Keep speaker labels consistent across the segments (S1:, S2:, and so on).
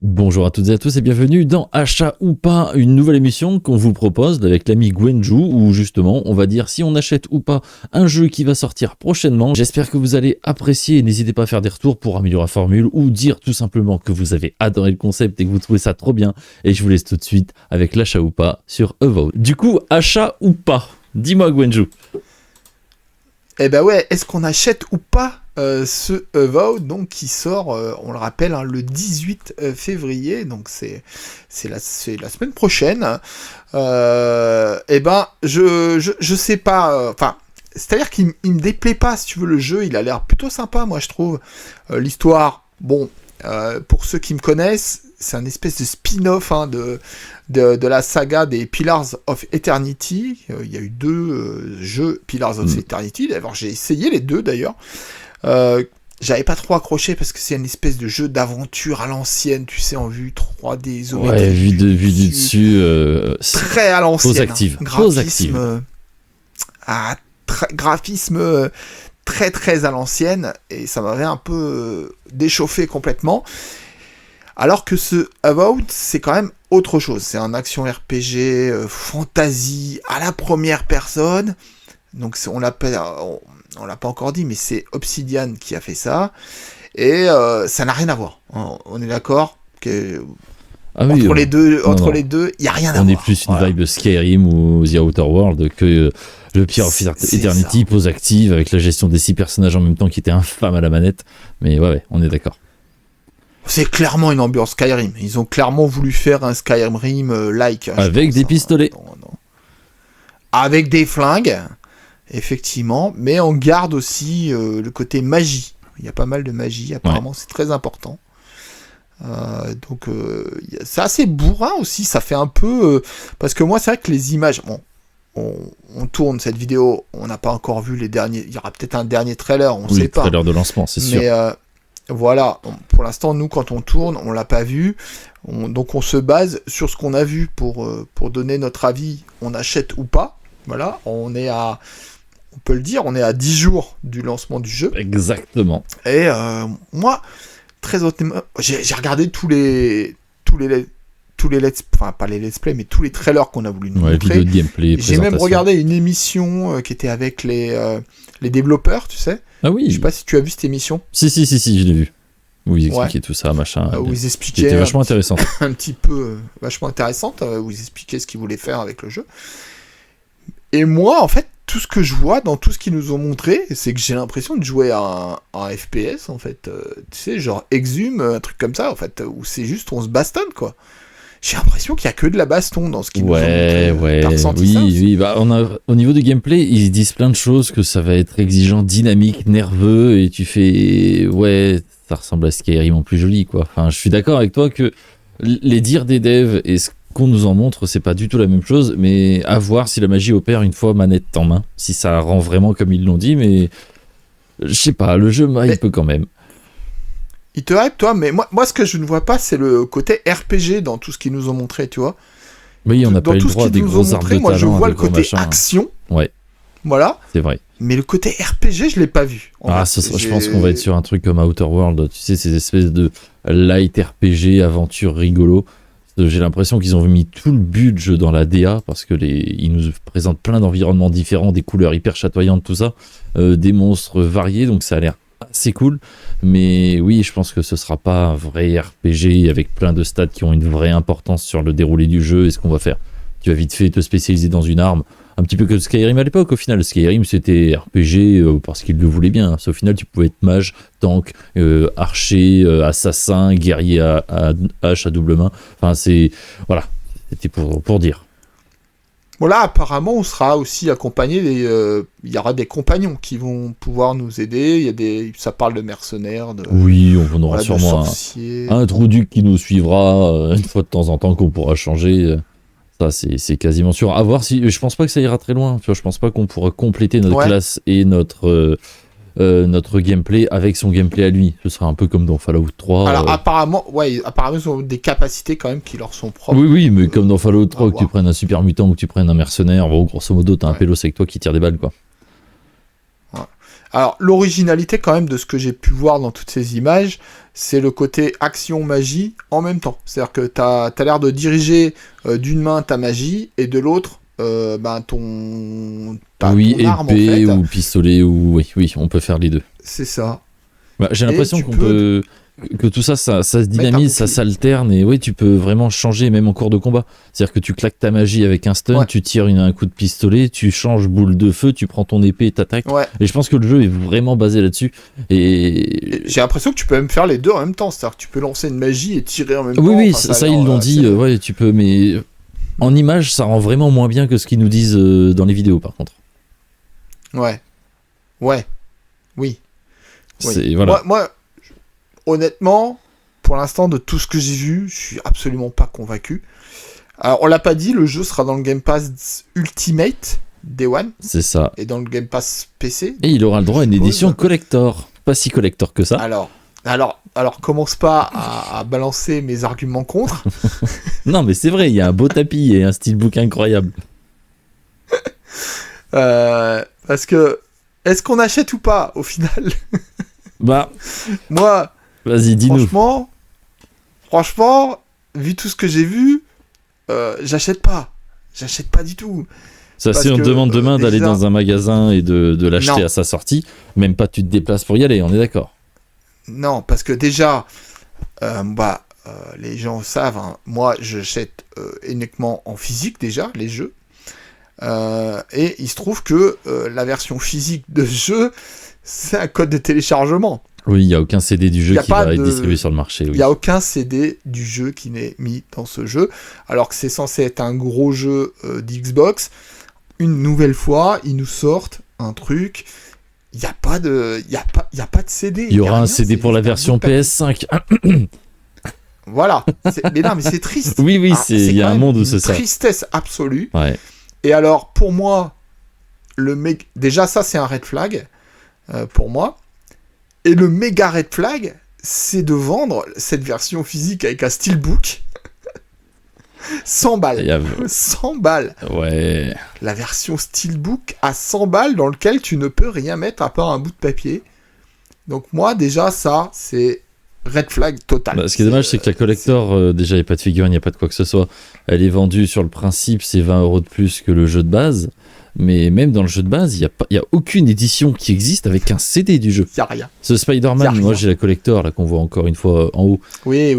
S1: Bonjour à toutes et à tous et bienvenue dans Achat ou pas, une nouvelle émission qu'on vous propose avec l'ami Gwenju où justement on va dire si on achète ou pas un jeu qui va sortir prochainement. J'espère que vous allez apprécier, n'hésitez pas à faire des retours pour améliorer la formule ou dire tout simplement que vous avez adoré le concept et que vous trouvez ça trop bien. Et je vous laisse tout de suite avec l'achat ou pas sur Avowed. Du coup, achat ou pas? Dis-moi Gwenju.
S2: Eh ben ouais, est-ce qu'on achète ou pas ce Avowed, donc qui sort, on le rappelle, hein, le 18 février, donc c'est la semaine prochaine. Eh ben, je sais pas, enfin, c'est-à-dire qu'il me déplaît pas, si tu veux, le jeu, il a l'air plutôt sympa, moi je trouve. L'histoire, bon, pour ceux qui me connaissent, c'est un espèce de spin-off hein, de la saga des Pillars of Eternity. Il y a eu deux jeux Pillars of Eternity. D'ailleurs, j'ai essayé les deux d'ailleurs. J'avais pas trop accroché parce que c'est une espèce de jeu d'aventure à l'ancienne, tu sais, en vue 3D isométrique.
S1: Ouais, vue du dessus.
S2: Très à l'ancienne.
S1: Pause active.
S2: Graphisme très très à l'ancienne. Et ça m'avait un peu déchauffé complètement. Alors que ce Avowed, c'est quand même autre chose. C'est un action RPG, fantasy, à la première personne. Donc on l'a pas encore dit, mais c'est Obsidian qui a fait ça. Et ça n'a rien à voir. On est d'accord que entre les deux, il n'y a rien à voir.
S1: On est plus une vibe Skyrim ou The Outer World que le Pillars of Eternity, pause active, avec la gestion des 6 personnages en même temps qui était infâme à la manette. Mais ouais, on est d'accord.
S2: C'est clairement une ambiance Skyrim. Ils ont clairement voulu faire un Skyrim-like.
S1: Avec des pistolets.
S2: Non. Avec des flingues, effectivement. Mais on garde aussi le côté magie. Il y a pas mal de magie, apparemment, c'est très important. Donc, c'est assez bourrin aussi. Ça fait un peu... parce que moi, c'est vrai que les images... Bon, on tourne cette vidéo. On n'a pas encore vu les derniers... Il y aura peut-être un dernier trailer, on ne sait pas.
S1: Trailer de lancement, c'est sûr.
S2: Mais... voilà, pour l'instant, nous, quand on tourne, on l'a pas vu. Donc, on se base sur ce qu'on a vu pour donner notre avis. On achète ou pas. Voilà, on peut le dire, on est à 10 jours du lancement du jeu.
S1: Exactement.
S2: Et moi, très honnêtement, j'ai regardé tous les let's, enfin pas les let's play, mais tous les trailers qu'on a voulu nous montrer.
S1: Vidéos de gameplay,
S2: j'ai même regardé une émission qui était avec les développeurs, tu sais.
S1: Ah oui.
S2: Je sais pas si tu as vu cette émission.
S1: Si, je l'ai vu. Où ils expliquaient tout ça, machin.
S2: Où ils expliquaient.
S1: C'était vachement intéressant.
S2: Un petit peu vachement intéressante, où ils expliquaient ce qu'ils voulaient faire avec le jeu. Et moi, en fait, tout ce que je vois dans tout ce qu'ils nous ont montré, c'est que j'ai l'impression de jouer à un FPS, en fait. Tu sais, genre Exhume, un truc comme ça, en fait, où c'est juste on se bastonne, quoi. J'ai l'impression qu'il n'y a que de la baston dans ce qu'ils nous ont montré. T'as ressenti ça aussi ?
S1: Oui. Bah, au niveau du gameplay, ils disent plein de choses, que ça va être exigeant, dynamique, nerveux, et tu fais... Ouais, ça ressemble à Skyrim en plus joli, quoi. Enfin, je suis d'accord avec toi que les dires des devs et ce qu'on nous en montre, c'est pas du tout la même chose, mais à voir si la magie opère une fois manette en main, si ça rend vraiment comme ils l'ont dit, mais... Je sais pas, le jeu m'hype quand même.
S2: Il te hype, toi, mais moi, ce que je ne vois pas, c'est le côté RPG dans tout ce qu'ils nous ont montré, tu vois.
S1: Oui, on n'a pas eu le droit à des gros arbres de talent.
S2: Moi, je vois le côté action.
S1: Ouais.
S2: Voilà.
S1: C'est vrai.
S2: Mais le côté RPG, je l'ai pas vu.
S1: Je pense qu'on va être sur un truc comme Outer World, tu sais, ces espèces de light RPG, aventure rigolo. J'ai l'impression qu'ils ont mis tout le budget dans la DA parce que ils nous présentent plein d'environnements différents, des couleurs hyper chatoyantes, tout ça, des monstres variés, donc ça a l'air assez cool. Mais oui, je pense que ce sera pas un vrai RPG avec plein de stats qui ont une vraie importance sur le déroulé du jeu et ce qu'on va faire. Tu vas vite fait te spécialiser dans une arme, un petit peu comme Skyrim à l'époque. Au final, Skyrim c'était RPG parce qu'ils le voulaient bien. Au final, tu pouvais être mage, tank, archer, assassin, guerrier à hache à double main. Enfin, voilà, c'était pour dire.
S2: Voilà, apparemment, on sera aussi accompagné. Il y aura des compagnons qui vont pouvoir nous aider. Ça parle de mercenaires.
S1: Oui, on aura sûrement un trouduc qui nous suivra une fois de temps en temps qu'on pourra changer. Ça, c'est quasiment sûr. À voir si. Je pense pas que ça ira très loin. Tu vois, je pense pas qu'on pourra compléter notre classe et notre gameplay avec son gameplay à lui. Ce sera un peu comme dans Fallout 3.
S2: Alors, apparemment, ils ont des capacités quand même qui leur sont propres.
S1: Oui, mais comme dans Fallout 3, que tu prennes un super mutant ou que tu prennes un mercenaire, bon, grosso modo, t'as un pélos avec toi qui tire des balles, quoi.
S2: Ouais. Alors, l'originalité quand même de ce que j'ai pu voir dans toutes ces images, c'est le côté action-magie en même temps. C'est-à-dire que t'as l'air de diriger d'une main ta magie et de l'autre ton arme en
S1: épée
S2: fait.
S1: ou pistolet, ou oui, on peut faire les deux.
S2: C'est ça.
S1: Bah, j'ai l'impression que tout ça, ça se
S2: Mais
S1: dynamise,
S2: t'as
S1: ça s'alterne, et oui, tu peux vraiment changer même en cours de combat. C'est-à-dire que tu claques ta magie avec un stun,
S2: Ouais.
S1: tu tires un coup de pistolet, tu changes boule de feu, tu prends ton épée et t'attaques.
S2: Ouais.
S1: Et je pense que le jeu est vraiment basé là-dessus. Et
S2: J'ai l'impression que tu peux même faire les deux en même temps. C'est-à-dire que tu peux lancer une magie et tirer en même temps.
S1: oui,
S2: Enfin,
S1: ça
S2: a
S1: ils
S2: l'air,
S1: l'ont dit,
S2: c'est-
S1: ouais, tu peux, mais en image, ça rend vraiment moins bien que ce qu'ils nous disent dans les vidéos, par contre.
S2: Ouais. Ouais. Oui. Oui.
S1: C'est, voilà.
S2: Moi, honnêtement, pour l'instant, de tout ce que j'ai vu, je suis absolument pas convaincu. Alors, on l'a pas dit, le jeu sera dans le Game Pass Ultimate Day One
S1: C'est ça.
S2: et dans le Game Pass PC.
S1: Et il aura le droit à une
S2: suppose.
S1: édition collector. Pas si collector que ça.
S2: Alors, commence pas à balancer mes arguments contre.
S1: Non, mais c'est vrai, il y a un beau tapis et un steelbook incroyable.
S2: Parce que, est-ce qu'on achète ou pas, au final?
S1: Bah,
S2: Moi,
S1: vas-y, dis-nous.
S2: franchement, vu tout ce que j'ai vu, j'achète pas. J'achète pas du tout.
S1: Ça,
S2: parce
S1: si on te
S2: que,
S1: demande demain d'aller
S2: déjà-
S1: dans un magasin et de l'acheter
S2: Non.
S1: à sa sortie, même pas tu te déplaces pour y aller, on est d'accord.
S2: Non, parce que déjà, les gens savent, hein, moi, j'achète uniquement en physique, déjà, les jeux. Et il se trouve que la version physique de jeu, c'est un code de téléchargement.
S1: Oui, il n'y a aucun CD du jeu
S2: Y a
S1: qui
S2: pas
S1: va être
S2: de-
S1: distribué sur le marché.
S2: Il
S1: Oui.
S2: n'y a aucun CD du jeu qui n'est mis dans ce jeu, alors que c'est censé être un gros jeu d'Xbox. Une nouvelle fois, ils nous sortent un truc. Il n'y a pas de CD.
S1: Il y aura
S2: a
S1: un
S2: rien,
S1: CD
S2: c'est
S1: pour la
S2: juste un
S1: version
S2: bout de papier.
S1: PS5.
S2: Voilà. Mais non, mais c'est triste.
S1: Oui,
S2: Ah,
S1: il y a
S2: quand
S1: un
S2: même
S1: monde où
S2: une
S1: c'est ça.
S2: tristesse absolue.
S1: Ouais.
S2: Et alors, pour moi, déjà, ça, c'est un red flag, pour moi. Et le méga red flag, c'est de vendre cette version physique avec un steelbook 100 balles.
S1: Il y a-
S2: 100 balles.
S1: Ouais.
S2: La version steelbook à 100 balles dans lequel tu ne peux rien mettre à part un bout de papier. Donc moi, déjà, ça, c'est red flag total.
S1: Bah, ce qui est dommage, c'est que la collector, déjà, il n'y a pas de figurine, il n'y a pas de quoi que ce soit. Elle est vendue sur le principe, c'est 20 € de plus que le jeu de base. Mais même dans le jeu de base, il n'y a aucune édition qui existe avec un CD du jeu.
S2: Il n'y a rien.
S1: Ce
S2: Y a
S1: Spider-Man,
S2: rien.
S1: moi j'ai la collector, là qu'on voit encore une fois en haut.
S2: Oui.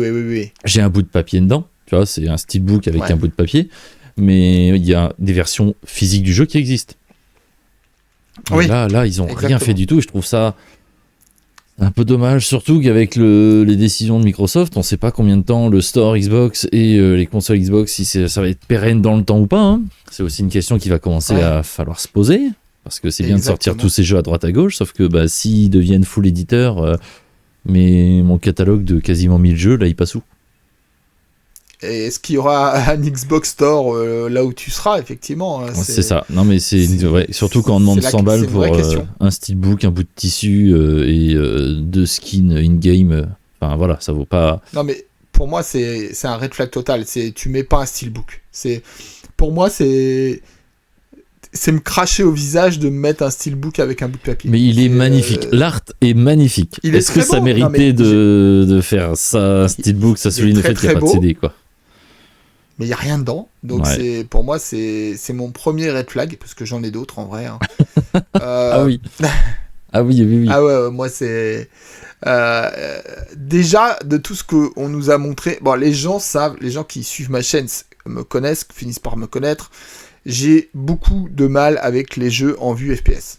S1: J'ai un bout de papier dedans, tu vois, c'est un steelbook avec
S2: Ouais.
S1: un bout de papier. Mais il y a des versions physiques du jeu qui existent. Et
S2: Oui.
S1: là, ils ont rien
S2: Exactement.
S1: fait du tout et je trouve ça un peu dommage, surtout qu'avec les décisions de Microsoft, on sait pas combien de temps le store Xbox et les consoles Xbox, si ça va être pérenne dans le temps ou pas. Hein. C'est aussi une question qui va commencer
S2: Ouais.
S1: à falloir se poser, parce que c'est bien de sortir
S2: Exactement.
S1: tous ces jeux à droite à gauche, sauf que s'ils deviennent full éditeur, mais mon catalogue de quasiment 1000 jeux, là, il passe où?
S2: Et est-ce qu'il y aura un Xbox Store là où tu seras, effectivement, hein,
S1: C'est ça. Non, mais c'est ouais, surtout quand on
S2: c'est
S1: demande
S2: la-
S1: 100 balles
S2: c'est une
S1: pour
S2: vraie question.
S1: un steelbook, un bout de tissu et deux skins in-game. Enfin voilà, ça vaut pas.
S2: Non, mais pour moi, c'est un red flag total. Tu mets pas un steelbook. Pour moi, c'est me cracher au visage de me mettre un steelbook avec un bout de papier.
S1: Mais il est
S2: C'est,
S1: magnifique. L'art est magnifique.
S2: il est
S1: Est-ce que
S2: très
S1: ça
S2: beau.
S1: méritait
S2: Non, mais
S1: de faire ça, un steelbook? Ça
S2: il est
S1: souligne le
S2: très,
S1: fait qu'il n'y a
S2: très
S1: pas de
S2: beau.
S1: CD, quoi.
S2: Mais il n'y a rien dedans. Donc,
S1: Ouais.
S2: pour moi, c'est mon premier red flag, parce que j'en ai d'autres en vrai. Hein.
S1: Ah oui. Ah oui.
S2: Ah ouais, moi c'est déjà de tout ce qu'on nous a montré. Bon, les gens savent, les gens qui suivent ma chaîne me connaissent, finissent par me connaître. J'ai beaucoup de mal avec les jeux en vue FPS.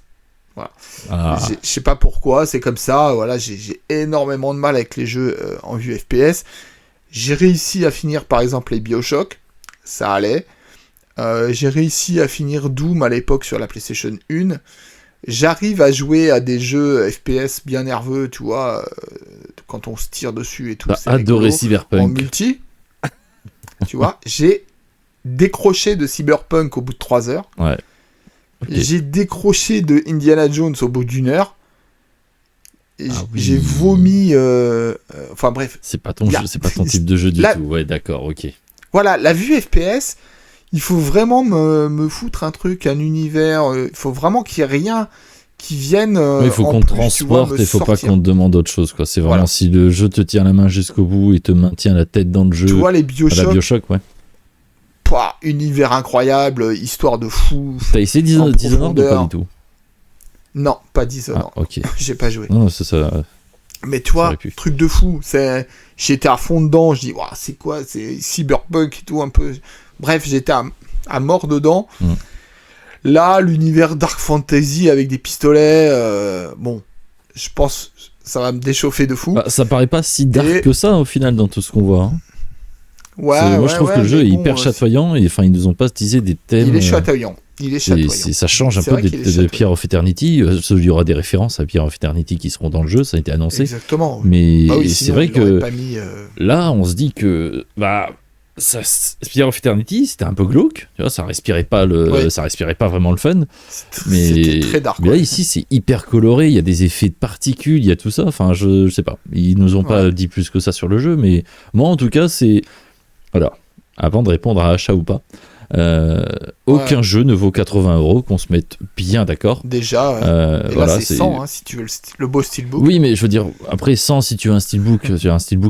S2: Voilà.
S1: Ah.
S2: Je sais pas pourquoi, c'est comme ça. Voilà, j'ai énormément de mal avec les jeux en vue FPS. J'ai réussi à finir par exemple les BioShock, ça allait. J'ai réussi à finir Doom à l'époque sur la PlayStation 1. J'arrive à jouer à des jeux FPS bien nerveux, tu vois, quand on se tire dessus et tout.
S1: T'as
S2: c'est
S1: adoré
S2: rigolo. En
S1: Cyberpunk.
S2: multi, tu vois, j'ai décroché de Cyberpunk au bout de 3 heures.
S1: Ouais. Ok.
S2: J'ai décroché de Indiana Jones au bout d'1 heure. Et
S1: Ah oui.
S2: j'ai vomi. Enfin bref,
S1: C'est pas ton
S2: Il y a-
S1: jeu, c'est pas ton type de jeu du
S2: Là-
S1: tout. Ouais, d'accord, ok.
S2: voilà, la vue FPS, il faut vraiment me foutre un truc, un univers. Il faut vraiment qu'il y ait rien qui viennent.
S1: Il faut
S2: en
S1: qu'on te
S2: plus, tu vois,
S1: transporte
S2: me
S1: et il faut pas
S2: sortir.
S1: qu'on te demande autre chose, quoi. C'est vraiment
S2: Voilà.
S1: si le jeu te tient la main jusqu'au bout et te maintient la tête dans le jeu.
S2: Tu vois, les
S1: à la
S2: Bioshock,
S1: Bioshock, ouais.
S2: pouah, univers incroyable, histoire de fou.
S1: T'as essayé
S2: En
S1: Dishonored ou pas
S2: profondeur.
S1: du tout?
S2: Non, pas Dishonored.
S1: Ah, ok.
S2: J'ai pas joué.
S1: Non, c'est ça.
S2: Mais tu vois,
S1: aurait pu.
S2: truc de fou. J'étais à fond dedans. Je dis, ouah, c'est quoi? C'est cyberpunk et tout, un peu. Bref, j'étais à mort dedans.
S1: Mm.
S2: Là, l'univers Dark Fantasy avec des pistolets, bon, je pense que ça va me déchauffer de fou.
S1: Bah, ça paraît pas si dark
S2: Et-
S1: que ça au final dans tout ce qu'on voit. Hein.
S2: Ouais,
S1: Moi je trouve que le jeu est hyper chatoyant et enfin ils nous ont pas teasé des thèmes.
S2: Il est chatoyant. Il est chatoyant.
S1: Ça change un
S2: C'est
S1: peu
S2: vrai qu'il est
S1: de
S2: chatoyant.
S1: Pierre of Eternity. Il y aura des références à Pierre of Eternity qui seront dans le jeu, ça a été annoncé.
S2: Exactement.
S1: Mais
S2: Bah oui,
S1: c'est
S2: sinon,
S1: vrai
S2: il l'aurait
S1: que
S2: pas mis,
S1: là on se dit que Pierre of Eternity c'était un peu glauque, tu vois, ça respirait pas vraiment le fun.
S2: C'était très dark.
S1: Mais là
S2: ouais.
S1: ici c'est hyper coloré, il y a des effets de particules, il y a tout ça. Enfin je sais pas, ils nous ont pas dit plus que ça sur le jeu, mais moi en tout cas c'est voilà. Avant de répondre à achat ou pas, aucun jeu ne vaut 80 €, qu'on se mette bien d'accord.
S2: Déjà, et
S1: voilà,
S2: là c'est 100 hein, si tu veux le beau steelbook.
S1: Oui, mais je veux dire, après 100 si tu as un steelbook,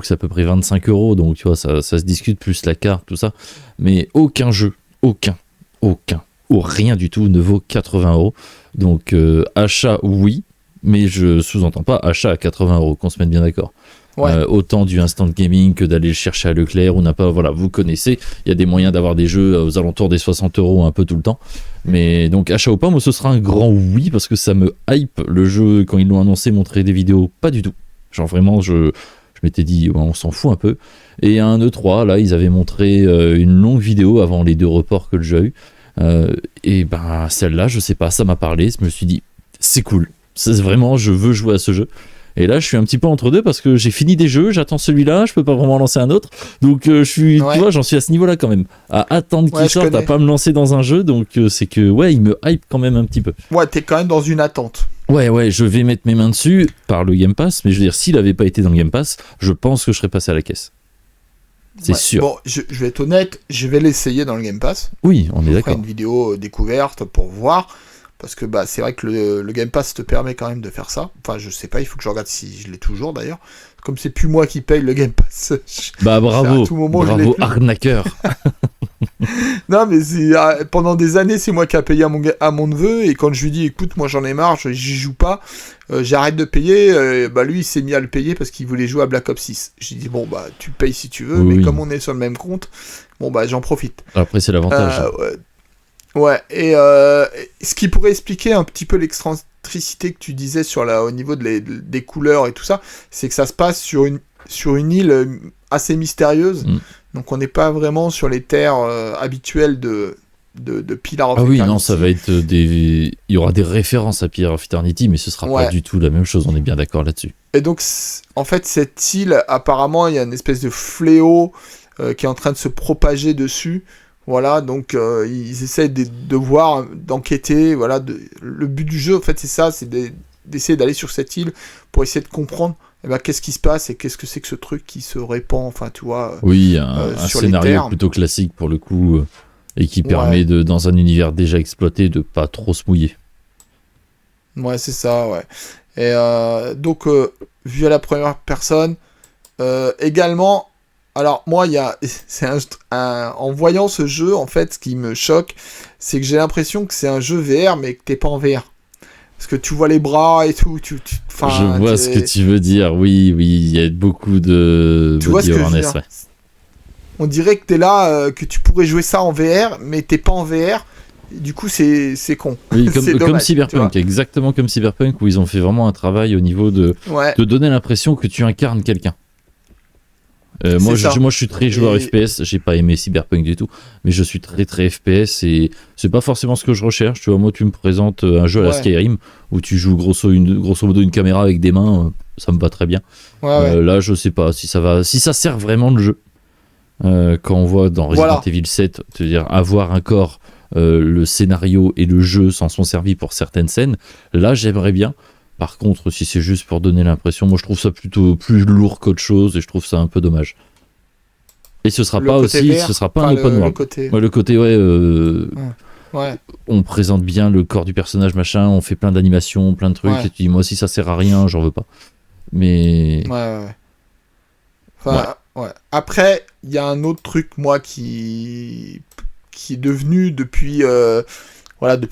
S1: c'est à peu près 25 €, donc tu vois, ça se discute plus la carte, tout ça. Mais aucun jeu, aucun, ou rien du tout ne vaut 80 €. Donc achat, oui, mais je sous-entends pas achat à 80 €, qu'on se mette bien d'accord.
S2: Ouais.
S1: Autant du instant gaming que d'aller le chercher à Leclerc ou n'a pas, voilà, vous connaissez, il y a des moyens d'avoir des jeux aux alentours des 60 € un peu tout le temps. Mais donc achat ou pas, moi ce sera un grand oui parce que ça me hype. Le jeu, quand ils l'ont annoncé, montrer des vidéos, pas du tout. Genre vraiment, je m'étais dit, ouais, on s'en fout un peu. Et à un E3, là, ils avaient montré une longue vidéo avant les 2 reports que le jeu a eu. Et ben celle-là, je sais pas, ça m'a parlé. Je me suis dit, c'est cool. C'est vraiment, je veux jouer à ce jeu. Et là, je suis un petit peu entre deux parce que j'ai fini des jeux, j'attends celui-là, je peux pas vraiment lancer un autre. Donc, tu vois, j'en suis à ce niveau-là quand même. À attendre qu'il sorte, à pas me lancer dans un jeu. Donc, c'est que, ouais, il me hype quand même un petit peu.
S2: Ouais, t'es quand même dans une attente.
S1: Ouais, je vais mettre mes mains dessus par le Game Pass. Mais je veux dire, s'il avait pas été dans le Game Pass, je pense que je serais passé à la caisse. C'est sûr.
S2: Bon, je vais être honnête, je vais l'essayer dans le Game Pass.
S1: Oui, on est
S2: Je ferai
S1: d'accord.
S2: une vidéo découverte pour voir. Parce que bah, c'est vrai que le Game Pass te permet quand même de faire ça. Enfin, je sais pas, il faut que je regarde si je l'ai toujours d'ailleurs. Comme c'est plus moi qui paye le Game Pass.
S1: Bah bravo,
S2: à tout moment, je l'ai
S1: bravo
S2: plus.
S1: arnaqueur.
S2: Non, mais pendant des années, c'est moi qui a payé à mon neveu. Et quand je lui dis, écoute, moi j'en ai marre, j'y joue pas, j'arrête de payer. Bah lui, il s'est mis à le payer parce qu'il voulait jouer à Black Ops 6. J'ai dit, bon, bah tu payes si tu veux,
S1: Oui,
S2: mais
S1: oui.
S2: comme on est sur le même compte, bon, bah j'en profite.
S1: Après, c'est l'avantage.
S2: Ouais, et ce qui pourrait expliquer un petit peu l'excentricité que tu disais au niveau des couleurs et tout ça, c'est que ça se passe sur une île assez mystérieuse. Donc on n'est pas vraiment sur les terres habituelles de Pillar of Eternity.
S1: Ah oui, non, ça va être il y aura des références à Pierre of Eternity, mais ce sera pas du tout la même chose, on est bien d'accord là-dessus.
S2: Et donc, en fait, cette île, apparemment, il y a une espèce de fléau qui est en train de se propager dessus. Voilà, donc ils essaient de voir, d'enquêter. Voilà, le but du jeu, en fait, c'est ça, c'est d'essayer d'aller sur cette île pour essayer de comprendre qu'est-ce qui se passe et qu'est-ce que c'est que ce truc qui se répand, enfin, tu vois.
S1: Oui, un scénario plutôt classique pour le coup, et qui permet, dans un univers déjà exploité, de pas trop se mouiller.
S2: Ouais, c'est ça, ouais. Et donc, vu à la première personne, également... Alors moi, en voyant ce jeu, en fait, ce qui me choque, c'est que j'ai l'impression que c'est un jeu VR, mais que t'es pas en VR. Parce que tu vois les bras et tout. Je
S1: vois ce que tu veux dire. Oui, il y a beaucoup de body awareness. Ouais.
S2: On dirait que t'es là, que tu pourrais jouer ça en VR, mais t'es pas en VR. Du coup, c'est con.
S1: Oui, comme Cyberpunk, exactement comme Cyberpunk, où ils ont fait vraiment un travail au niveau de te donner l'impression que tu incarnes quelqu'un. Moi, je suis très joueur FPS, j'ai pas aimé Cyberpunk du tout, mais je suis très très FPS et c'est pas forcément ce que je recherche. Tu vois, moi, tu me présentes un jeu à la Skyrim où tu joues grosso modo une caméra avec des mains, ça me va très bien. Là, je sais pas si ça sert vraiment le jeu. Quand on voit dans Resident Evil 7, c'est-à-dire avoir un corps, le scénario et le jeu s'en sont servis pour certaines scènes, là, j'aimerais bien. Par contre, si c'est juste pour donner l'impression, moi je trouve ça plutôt plus lourd qu'autre chose et je trouve ça un peu dommage. Et ce sera pas un open world. Le côté
S2: Ouais.
S1: On présente bien le corps du personnage, machin, on fait plein d'animations, plein de trucs, et tu dis, moi aussi, ça sert à rien, j'en veux pas. Mais...
S2: Ouais. Enfin, ouais. Après, il y a un autre truc, moi, qui est devenu depuis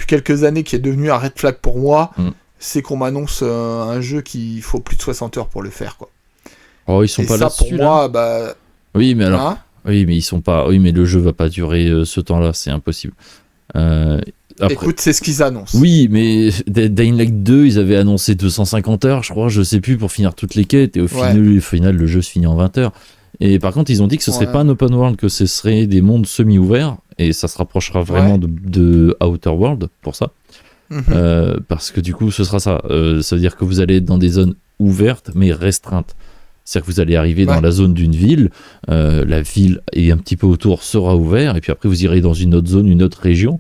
S2: quelques années, qui est devenu un red flag pour moi, c'est qu'on m'annonce un jeu qu'il faut plus de 60 heures pour le faire, quoi.
S1: Oh, ils sont
S2: et
S1: pas
S2: ça,
S1: là-dessus,
S2: pour moi, bah...
S1: Oui, mais alors...
S2: Hein,
S1: oui, mais ils sont pas... Oui, mais le jeu va pas durer ce temps-là, c'est impossible. Après...
S2: Écoute, c'est ce qu'ils annoncent.
S1: Oui, mais Dying Light 2, ils avaient annoncé 250 heures, je crois, je sais plus, pour finir toutes les quêtes, et au final, le jeu se finit en 20 heures. Et par contre, ils ont dit que ce serait pas un open world, que ce serait des mondes semi-ouverts, et ça se rapprochera vraiment de Outer World, pour ça. Parce que du coup, ce sera ça. Ça veut dire que vous allez être dans des zones ouvertes, mais restreintes. C'est-à-dire que vous allez arriver dans la zone d'une ville, la ville et un petit peu autour sera ouvert, et puis après, vous irez dans une autre zone, une autre région.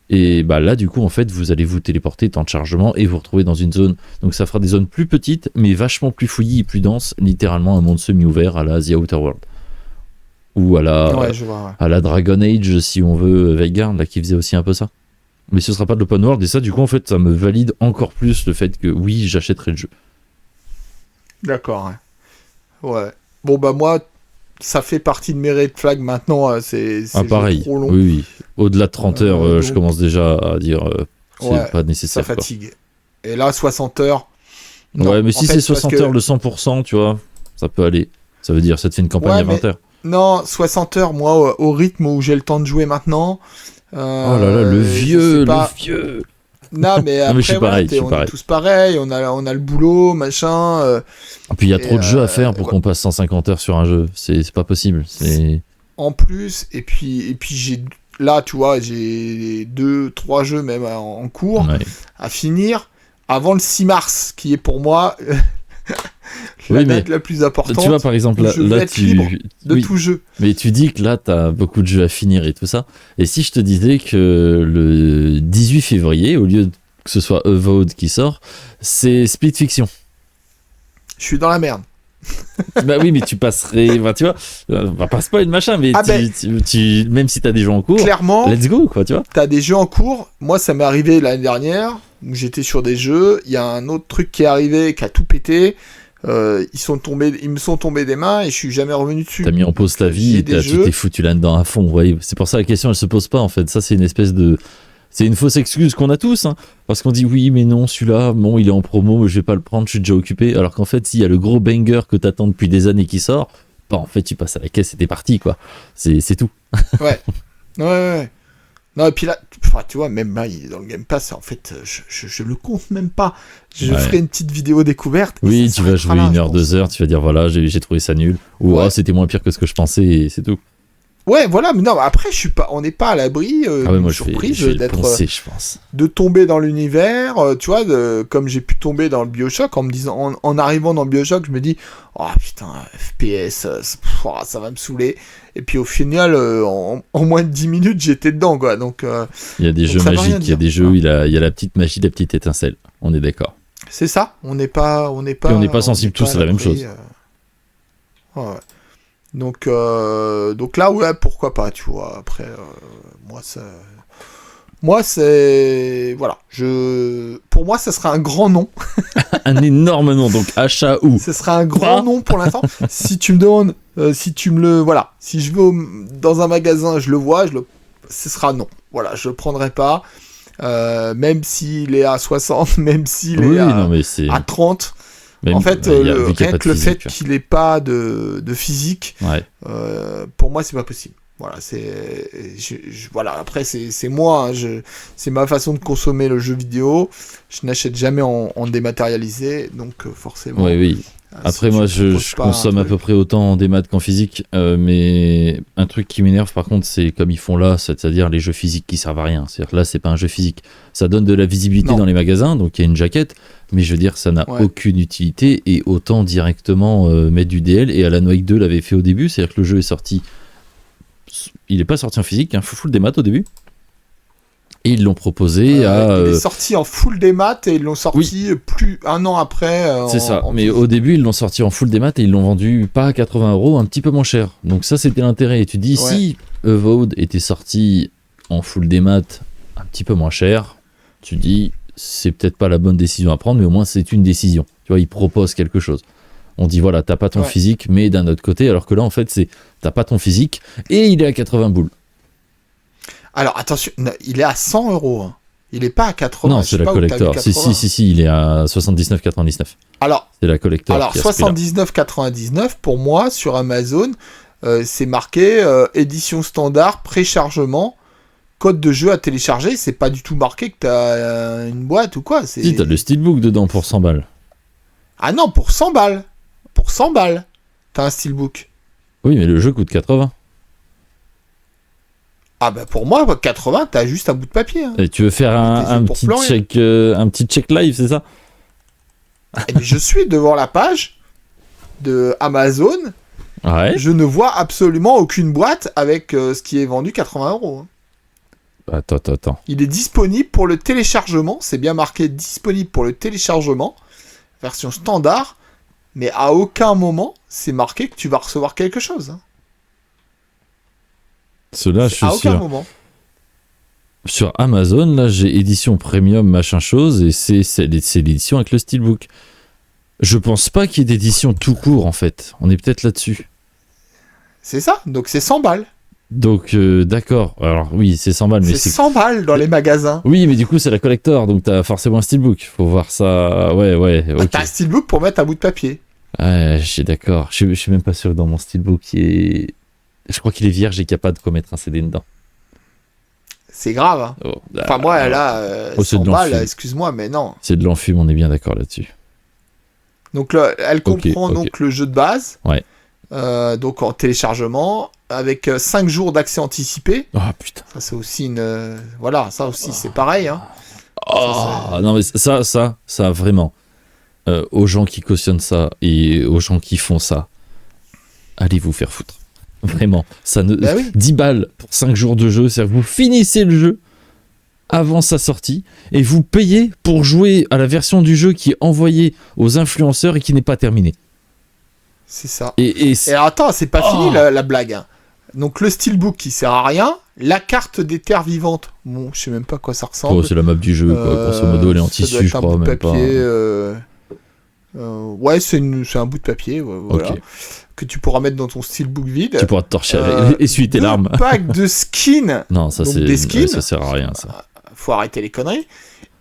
S1: Et bah là, du coup, en fait, vous allez vous téléporter, temps de chargement, et vous retrouver dans une zone. Donc ça fera des zones plus petites, mais vachement plus fouillies et plus denses, littéralement un monde semi-ouvert à la The Outer World. Ou à la Dragon Age, si on veut, Vanguard, là, qui faisait aussi un peu ça. Mais ce sera pas de l'open world, et ça, du coup, en fait, ça me valide encore plus le fait que, oui, j'achèterai le jeu.
S2: D'accord, ouais. Bon, bah moi... Ça fait partie de mes red flags maintenant, c'est
S1: pareil.
S2: Trop long.
S1: Oui. Au-delà de 30 heures, donc... je commence déjà à dire c'est pas nécessaire.
S2: Ça fatigue. Quoi. Et là, 60 heures.
S1: Non, ouais, mais si c'est 60 heures le 100%, tu vois, ça peut aller. Ça veut dire, ça te fait une campagne à 20 heures.
S2: Non, 60 heures, moi, au rythme où j'ai le temps de jouer maintenant.
S1: Oh là là, le vieux.
S2: Non, mais après,
S1: je suis pareil,
S2: on est tous pareils, on a le boulot, machin.
S1: Et puis il y a trop de jeux à faire pour qu'on passe 150 heures sur un jeu. C'est pas possible.
S2: En plus, et puis j'ai là, tu vois, j'ai 2-3 jeux même en cours à finir avant le 6 mars, qui est pour moi la date la plus importante.
S1: Tu vois, par exemple, là
S2: tu libre de tout jeu.
S1: Mais tu dis que là, t'as beaucoup de jeux à finir et tout ça. Et si je te disais que le 18 février, au lieu que ce soit Avowed qui sort, c'est Split Fiction.
S2: Je suis dans la merde.
S1: Bah oui, mais tu passerais, bah, tu vois, on va pas spoiler machin, mais même si t'as des jeux en cours,
S2: clairement,
S1: let's go, quoi, tu vois.
S2: T'as des jeux en cours. Moi, ça m'est arrivé l'année dernière, où j'étais sur des jeux. Il y a un autre truc qui est arrivé, qui a tout pété. Ils me sont tombés des mains et je suis jamais revenu dessus.
S1: T'as mis en pause ta vie et tu t'es foutu là-dedans à fond. Ouais. C'est pour ça la question, elle se pose pas, en fait. Ça, c'est une espèce de... C'est une fausse excuse qu'on a tous, hein, parce qu'on dit oui, mais non, celui-là, bon, il est en promo, je vais pas le prendre, je suis déjà occupé. Alors qu'en fait, s'il y a le gros banger que t'attends depuis des années qui sort, bah en fait, tu passes à la caisse et t'es parti, quoi. C'est tout.
S2: Ouais. Non, et puis là, tu vois, même là, il est dans le Game Pass, en fait, je le compte même pas. Je ferai une petite vidéo découverte.
S1: Oui, tu vas jouer 1 heure, 2 heures, tu vas dire voilà, j'ai trouvé ça nul. Ou c'était moins pire que ce que je pensais, et c'est tout.
S2: Ouais, voilà, mais non, après, on n'est pas à l'abri d'une surprise d'être,
S1: je pense.
S2: de tomber dans l'univers, tu vois, comme j'ai pu tomber dans le BioShock, en me disant, en arrivant dans le BioShock, je me dis, oh putain, FPS, ça va me saouler. Et puis au final, en moins de 10 minutes, j'étais dedans, quoi. Donc,
S1: il y a des jeux magiques, il y a des jeux où il y a la petite magie, la petite étincelle. On est d'accord.
S2: C'est ça, on n'est pas
S1: sensibles tous à la même chose.
S2: Ouais. Donc là, ouais, pourquoi pas, tu vois. Après, moi, c'est... Voilà. Pour moi, ça serait un grand nom.
S1: Un énorme nom, donc achat ou...
S2: Ce serait un grand nom pour l'instant. Si tu me demandes... si tu me le... Voilà. Si je vais dans un magasin, je le vois, ce sera non. Voilà, je le prendrai pas. Même s'il est à 60, même s'il est à 30... Même, en fait, rien que le fait qu'il n'ait pas de physique, pour moi, c'est pas possible. Voilà, voilà. Après, c'est moi, hein, c'est ma façon de consommer le jeu vidéo. Je n'achète jamais en dématérialisé, donc forcément.
S1: Oui. Après, moi, je consomme à peu près autant en démat qu'en physique, mais un truc qui m'énerve, par contre, c'est comme ils font là, c'est-à-dire les jeux physiques qui servent à rien. C'est-à-dire que là, c'est pas un jeu physique. Ça donne de la visibilité dans les magasins, donc il y a une jaquette, mais je veux dire, ça n'a aucune utilité, et autant directement mettre du DL, et Alan Wake 2 l'avait fait au début, c'est-à-dire que le jeu est sorti... Il n'est pas sorti en physique, full démat au début. Et ils l'ont proposé Il
S2: est sorti en full démat et ils l'ont sorti plus 1 an après.
S1: C'est ça, mais au début, ils l'ont sorti en full démat et ils l'ont vendu pas à 80 €, un petit peu moins cher. Donc ça, c'était l'intérêt. Et tu dis, si Avowed était sorti en full démat un petit peu moins cher, tu dis, c'est peut-être pas la bonne décision à prendre, mais au moins c'est une décision. Tu vois, ils proposent quelque chose. On dit, voilà, t'as pas ton physique, mais d'un autre côté, alors que là, en fait, c'est, t'as pas ton physique, et il est à 80 boules.
S2: Alors, attention, il est à 100 €. Hein. Il est pas à 80.
S1: Non, c'est la collector. Si, il est à 79,99.
S2: Alors,
S1: c'est la collector.
S2: Alors, 79,99 pour moi, sur Amazon, c'est marqué édition standard, préchargement, code de jeu à télécharger. C'est pas du tout marqué que t'as une boîte ou quoi.
S1: Si, t'as le steelbook dedans pour 100 balles.
S2: Ah non, pour 100 balles. Pour 100 balles, t'as un steelbook.
S1: Oui, mais le jeu coûte 80.
S2: Ah bah pour moi, 80, t'as juste un bout de papier. Hein.
S1: Et tu veux faire un petit check live, c'est ça?
S2: Et je suis devant la page de Amazon.
S1: Ouais.
S2: Je ne vois absolument aucune boîte avec ce qui est vendu 80 €. Hein.
S1: Attends.
S2: Il est disponible pour le téléchargement. C'est bien marqué disponible pour le téléchargement. Version standard. Mais à aucun moment, c'est marqué que tu vas recevoir quelque chose. Hein.
S1: Cela, je suis
S2: à aucun
S1: sûr.
S2: moment.
S1: Sur Amazon, là, j'ai édition premium, machin chose, et c'est l'édition avec le steelbook. Je pense pas qu'il y ait d'édition tout court, en fait. On est peut-être là-dessus.
S2: C'est ça, donc c'est 100 balles.
S1: Donc, d'accord. Alors, oui, c'est 100 balles, mais
S2: c'est 100 balles dans les magasins.
S1: Oui, mais du coup, c'est la collector, donc t'as forcément un steelbook. Faut voir ça. Ouais, ok.
S2: T'as un steelbook pour mettre un bout de papier.
S1: Ouais, je suis d'accord. Je suis même pas sûr que dans mon steelbook, je crois qu'il est vierge et qu'il n'y a pas de quoi mettre un CD dedans.
S2: C'est grave. Hein.
S1: Oh,
S2: enfin, moi, là, 100 balles, excuse-moi, mais non.
S1: C'est de l'enfume, on est bien d'accord là-dessus.
S2: Donc, là, elle comprend donc le jeu de base.
S1: Ouais.
S2: Donc, en téléchargement, avec 5 jours d'accès anticipé.
S1: Oh, putain.
S2: Ça, c'est aussi une... Voilà, ça aussi, c'est pareil. Hein.
S1: Non, mais ça, vraiment. Aux gens qui cautionnent ça et aux gens qui font ça, allez vous faire foutre. Vraiment, ça ne... 10 balles pour 5 jours de jeu, c'est-à-dire que vous finissez le jeu avant sa sortie et vous payez pour jouer à la version du jeu qui est envoyée aux influenceurs et qui n'est pas terminée.
S2: C'est ça.
S1: Et
S2: alors, attends, c'est pas fini la blague. Hein. Donc le steelbook qui sert à rien, la carte des terres vivantes. Bon, je sais même pas à quoi ça ressemble.
S1: Oh, c'est la map du jeu, quoi. Grosso modo, elle est en tissu, je crois, même
S2: papier, pas. Ouais, c'est un bout de papier, voilà. Okay. Que tu pourras mettre dans ton steelbook vide.
S1: Tu pourras te torcher, essuyer tes larmes.
S2: Pack de skins.
S1: Non, ça c'est des skins. Ça sert à rien, ça.
S2: Faut arrêter les conneries.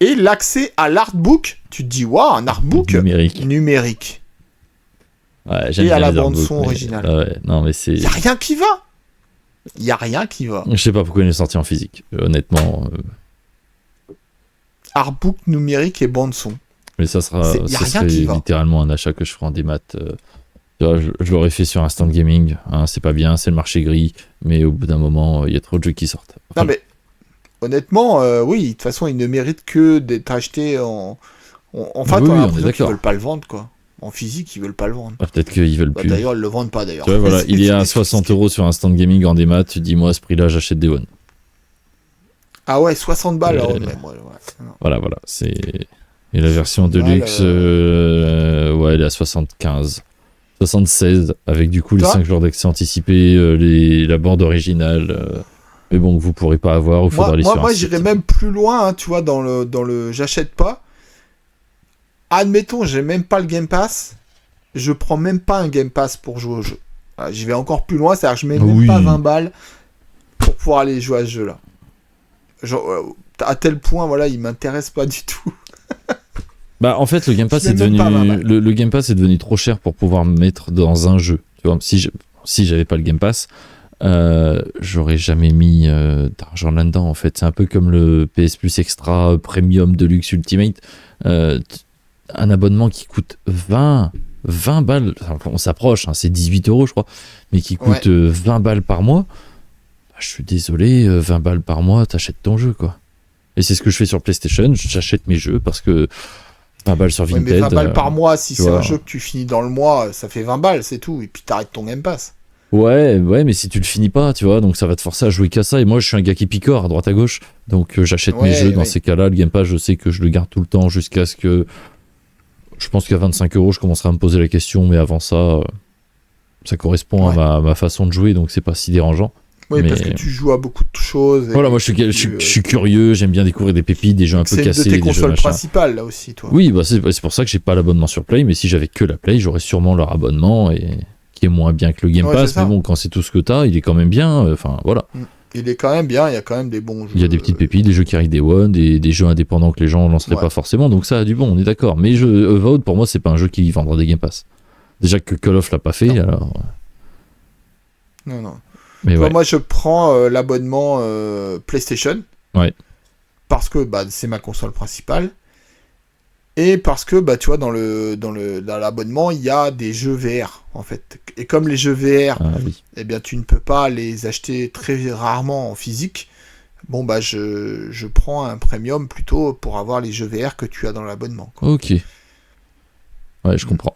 S2: Et l'accès à l'artbook. Tu te dis, waouh, un artbook numérique.
S1: Ouais, j'aime
S2: et
S1: bien
S2: à la
S1: les
S2: bande
S1: artbooks,
S2: son originale.
S1: Ouais, non, mais c'est.
S2: Y a rien qui va. Y a rien qui va.
S1: Je sais pas pourquoi il est sorti en physique, honnêtement.
S2: Artbook numérique et bande son.
S1: Mais ça serait littéralement un achat que je ferai en démat. Je l'aurais fait sur Instant Gaming. Hein, c'est pas bien, c'est le marché gris. Mais au bout d'un moment, il y a trop de jeux qui sortent.
S2: Non, mais honnêtement, oui, de toute façon, il ne mérite que d'être acheté en. Enfin, on a l'impression qu'ils veulent pas le vendre, quoi. En physique, ils veulent pas le vendre.
S1: Ah, peut-être qu'ils veulent plus.
S2: D'ailleurs, ils le vendent pas, d'ailleurs.
S1: Tu vois, voilà, il est à 60 € sur Instant Gaming en démat. Tu dis, moi, à ce prix-là, j'achète des One.
S2: Ah ouais, 60 balles.
S1: Voilà, c'est. Et la version Deluxe, ouais, elle est à 75. 76, avec du coup les 5 jours d'accès anticipé, la bande originale. Mais bon, que vous pourrez pas avoir, ou faudra aller sur
S2: moi, j'irais même plus loin, hein, tu vois, dans le j'achète pas. Admettons, j'ai même pas le Game Pass. Je prends même pas un Game Pass pour jouer au jeu. J'y vais encore plus loin, c'est-à-dire que je mets même pas 20 balles pour pouvoir aller jouer à ce jeu-là. Genre, à tel point, voilà, il m'intéresse pas du tout.
S1: Bah en fait le Game Pass est devenu le Game Pass est devenu trop cher pour pouvoir me mettre dans un jeu. Tu vois, si j'avais pas le Game Pass, j'aurais jamais mis d'argent là-dedans en fait. C'est un peu comme le PS Plus Extra Premium Deluxe Ultimate, un abonnement qui coûte 20 balles, enfin, on s'approche, hein, c'est 18 € je crois, mais qui coûte 20 balles par mois. Bah, je suis désolé, 20 balles par mois, t'achètes ton jeu quoi. Et c'est ce que je fais sur PlayStation, j'achète mes jeux parce que 20 balles sur Vinted.
S2: Mais 20 balles par mois, si c'est un jeu que tu finis dans le mois, ça fait 20 balles, c'est tout. Et puis t'arrêtes ton Game Pass.
S1: Ouais, mais si tu le finis pas, tu vois, donc ça va te forcer à jouer qu'à ça. Et moi, je suis un gars qui picore à droite à gauche. Donc j'achète mes jeux dans ces cas-là. Le Game Pass, je sais que je le garde tout le temps jusqu'à ce que. Je pense qu'à 25 €, je commencerai à me poser la question. Mais avant ça, ça correspond à ma façon de jouer. Donc c'est pas si dérangeant.
S2: Oui,
S1: mais...
S2: parce que tu joues à beaucoup de choses.
S1: Voilà, moi je suis curieux, j'aime bien découvrir des pépites, des jeux un peu cassés.
S2: C'est une de tes consoles principales, là aussi, toi.
S1: Oui, bah c'est pour ça que j'ai pas l'abonnement sur Play, mais si j'avais que la Play, j'aurais sûrement leur abonnement, et qui est moins bien que le Game Pass, mais bon, quand c'est tout ce que t'as, il est quand même bien, enfin voilà.
S2: Il est quand même bien, il y a quand même des bons jeux.
S1: Il y a des petites pépites, des jeux qui arrivent des One, des jeux indépendants que les gens lanceraient pas forcément, donc ça a du bon, on est d'accord. Mais Avowed, pour moi, c'est pas un jeu qui vendra des Game Pass. Déjà que Call of l'a pas fait, alors...
S2: Non.
S1: Mais ouais.
S2: Moi, je prends l'abonnement PlayStation.
S1: Ouais.
S2: Parce que c'est ma console principale. Et parce que, tu vois, dans l'abonnement, il y a des jeux VR, en fait. Et comme les jeux VR, eh bien, tu ne peux pas les acheter très rarement en physique. Bon, je prends un premium plutôt pour avoir les jeux VR que tu as dans l'abonnement, quoi.
S1: Ok. Ouais, je comprends.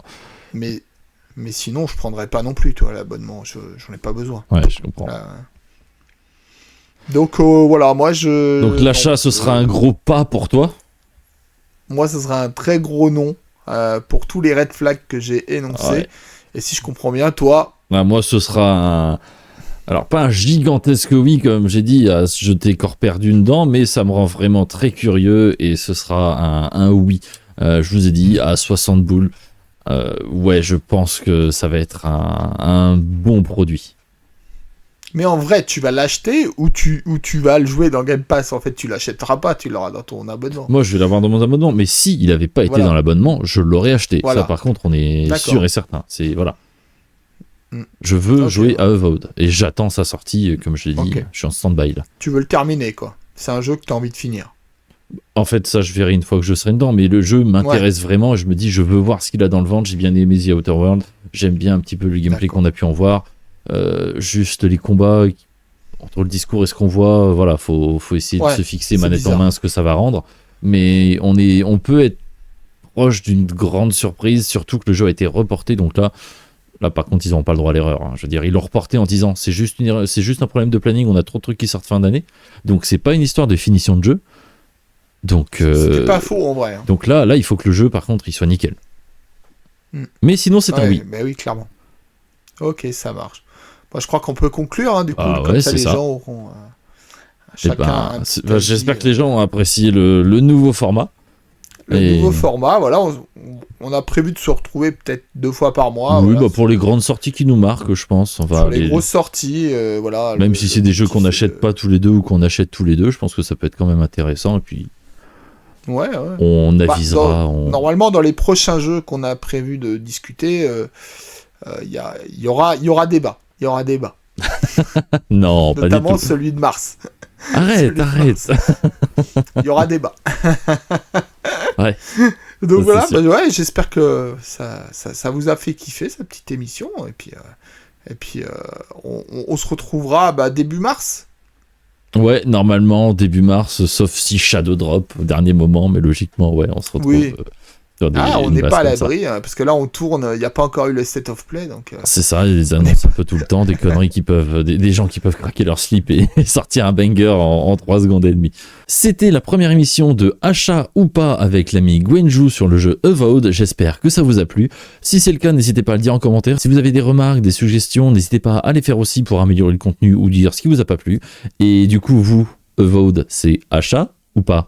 S2: Mais sinon, je prendrais pas non plus, toi, l'abonnement. J'en ai pas besoin.
S1: Ouais, je comprends.
S2: Donc, voilà, moi,
S1: Donc, l'achat, ce sera un gros pas pour toi ?
S2: Moi, ce sera un très gros non pour tous les red flags que j'ai énoncés. Ouais. Et si je comprends bien, toi...
S1: moi, ce sera alors, pas un gigantesque oui, comme j'ai dit, à se jeter corps perdu dedans, mais ça me rend vraiment très curieux, et ce sera un oui. Je vous ai dit, à 60 boules. Ouais, je pense que ça va être un bon produit.
S2: Mais en vrai, tu vas l'acheter ou tu vas le jouer dans Game Pass. En fait, tu l'achèteras pas, tu l'auras dans ton abonnement.
S1: Moi, je vais l'avoir dans mon abonnement, mais si il n'avait pas été dans l'abonnement, je l'aurais acheté. Voilà. Ça, par contre, on est sûr et certain. C'est voilà. Je veux jouer à Avowed et j'attends sa sortie, comme je l'ai dit. Je suis en stand-by là.
S2: Tu veux le terminer, quoi. C'est un jeu que tu as envie de finir.
S1: En fait, ça, je verrai une fois que je serai dedans, mais le jeu m'intéresse vraiment et je me dis, je veux voir ce qu'il a dans le ventre. J'ai bien aimé The Outer World, j'aime bien un petit peu le gameplay qu'on a pu en voir. Juste les combats, entre le discours et ce qu'on voit, voilà, faut essayer de se fixer manette en main ce que ça va rendre. Mais on peut être proche d'une grande surprise, surtout que le jeu a été reporté, donc là par contre, ils n'auront pas le droit à l'erreur. Hein. Je veux dire, ils l'ont reporté en disant c'est juste un problème de planning, on a trop de trucs qui sortent fin d'année. Donc c'est pas une histoire de finition de jeu. Donc,
S2: c'était pas faux en vrai. Hein.
S1: Donc là, il faut que le jeu, par contre, il soit nickel. Mais sinon, c'est un oui.
S2: Mais oui, clairement. Ok, ça marche. Moi, je crois qu'on peut conclure, du coup,
S1: comme
S2: ça, les gens auront chacun.
S1: J'espère que les gens ont apprécié le nouveau format.
S2: Nouveau format, voilà. On a prévu de se retrouver peut-être 2 fois par mois.
S1: Oui, pour les grandes sorties qui nous marquent, je pense.
S2: Pour les grosses sorties, voilà.
S1: Même si c'est des jeux qu'on n'achète pas tous les deux ou qu'on achète tous les deux, je pense que ça peut être quand même intéressant. Et puis.
S2: Ouais.
S1: On avisera.
S2: Normalement, dans les prochains jeux qu'on a prévu de discuter, il y aura débat. Il y aura débat.
S1: Non, pas du tout.
S2: Notamment celui de mars.
S1: Arrête.
S2: Il y aura débat.
S1: Ouais.
S2: Donc voilà, j'espère que ça vous a fait kiffer cette petite émission. Et puis, on se retrouvera début mars.
S1: Ouais, normalement début mars, sauf si Shadow Drop au dernier moment, mais logiquement, on se retrouve.
S2: Oui. On n'est pas à l'abri, parce que là on tourne, il n'y a pas encore eu le State of Play. Donc,
S1: c'est ça, il y a des annonces un peu tout le temps, des conneries qui peuvent, des gens qui peuvent craquer leur slip et sortir un banger en 3 secondes et demie. C'était la première émission de Achat ou pas avec l'ami Gwenju sur le jeu Avowed. J'espère que ça vous a plu. Si c'est le cas, n'hésitez pas à le dire en commentaire. Si vous avez des remarques, des suggestions, n'hésitez pas à les faire aussi pour améliorer le contenu ou dire ce qui vous a pas plu. Et du coup, vous, Avowed, c'est achat ou pas ?